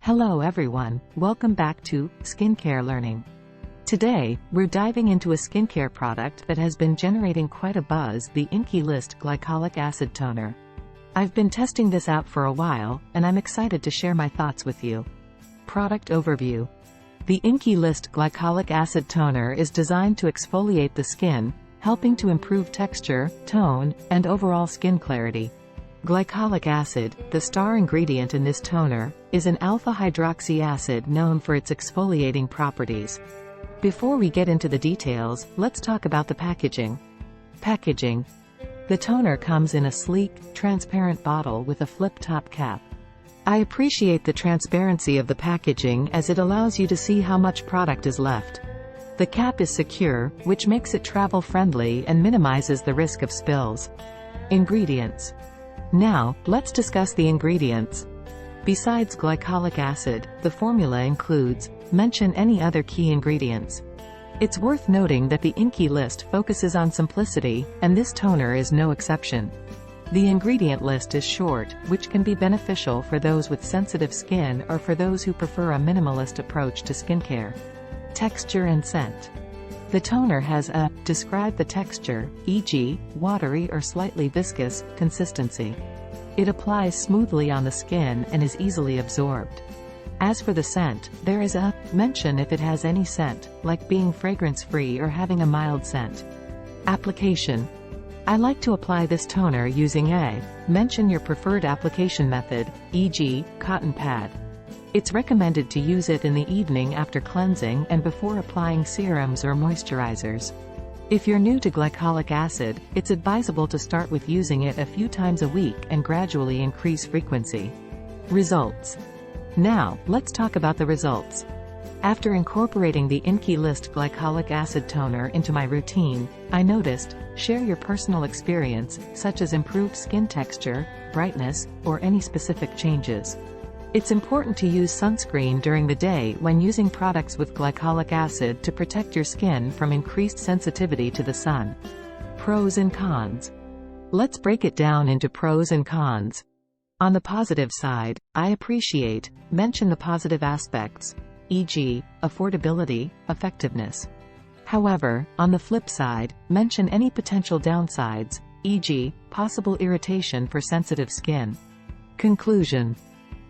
Hello everyone, welcome back to Skincare Learning. Today, we're diving into a skincare product that has been generating quite a buzz, the Inkey List Glycolic Acid Toner. I've been testing this out for a while, and I'm excited to share my thoughts with you. Product Overview. The Inkey List Glycolic Acid Toner is designed to exfoliate the skin, helping to improve texture, tone, and overall skin clarity. Glycolic acid, the star ingredient in this toner, is an alpha-hydroxy acid known for its exfoliating properties. Before we get into the details, let's talk about the packaging. Packaging. The toner comes in a sleek, transparent bottle with a flip-top cap. I appreciate the transparency of the packaging as it allows you to see how much product is left. The cap is secure, which makes it travel-friendly and minimizes the risk of spills. Ingredients. Now, let's discuss the ingredients. Besides glycolic acid, the formula includes, mention any other key ingredients. It's worth noting that the Inkey list focuses on simplicity, and this toner is no exception. The ingredient list is short, which can be beneficial for those with sensitive skin or for those who prefer a minimalist approach to skincare. Texture and scent. The toner has a, describe the texture, e.g., watery or slightly viscous, consistency. It applies smoothly on the skin and is easily absorbed. As for the scent, there is a, mention if it has any scent, like being fragrance-free or having a mild scent. Application. I like to apply this toner using a, mention your preferred application method, e.g., cotton pad. It's recommended to use it in the evening after cleansing and before applying serums or moisturizers. If you're new to glycolic acid, it's advisable to start with using it a few times a week and gradually increase frequency. Results. Now, let's talk about the results. After incorporating the Inkey List Glycolic Acid Toner into my routine, I noticed, share your personal experience, such as improved skin texture, brightness, or any specific changes. It's important to use sunscreen during the day when using products with glycolic acid to protect your skin from increased sensitivity to the sun. Pros and cons. Let's break it down into pros and cons. On the positive side, I appreciate, mention the positive aspects, e.g., affordability, effectiveness. However, on the flip side, mention any potential downsides, e.g., possible irritation for sensitive skin. Conclusion.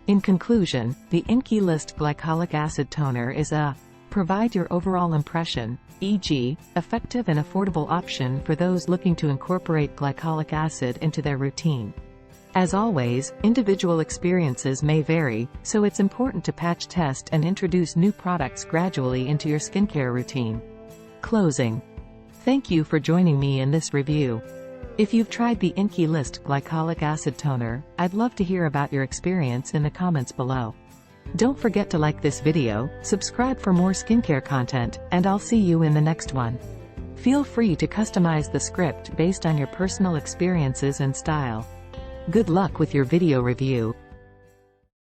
In conclusion, the Inkey List Glycolic Acid Toner is a, provide your overall impression, e.g., effective and affordable option for those looking to incorporate glycolic acid into their routine. As always, individual experiences may vary, so it's important to patch test and introduce new products gradually into your skincare routine. Closing. Thank you for joining me in this review. If you've tried the Inkey List Glycolic Acid Toner, I'd love to hear about your experience in the comments below. Don't forget to like this video, subscribe for more skincare content, and I'll see you in the next one. Feel free to customize the script based on your personal experiences and style. Good luck with your video review.